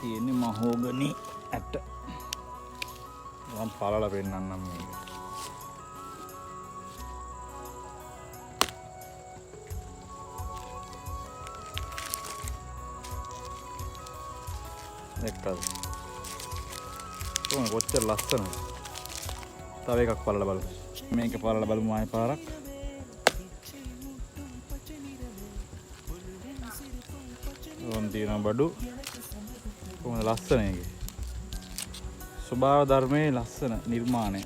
තියෙන්නේ මහෝගනි ඇට. මම පළලා පෙන්නන්නම් මේක. දැක්කද? කොහොමද කොච්චර ලස්සනද? තව එකක් පළලා බලමු. මේක පළලා බලමු ආයෙ පාරක්. ඕන් තියෙන බඩු කොහොමද ලස්සන එකේ. ස්වභාව ධර්මයේ ලස්සන නිර්මාණය.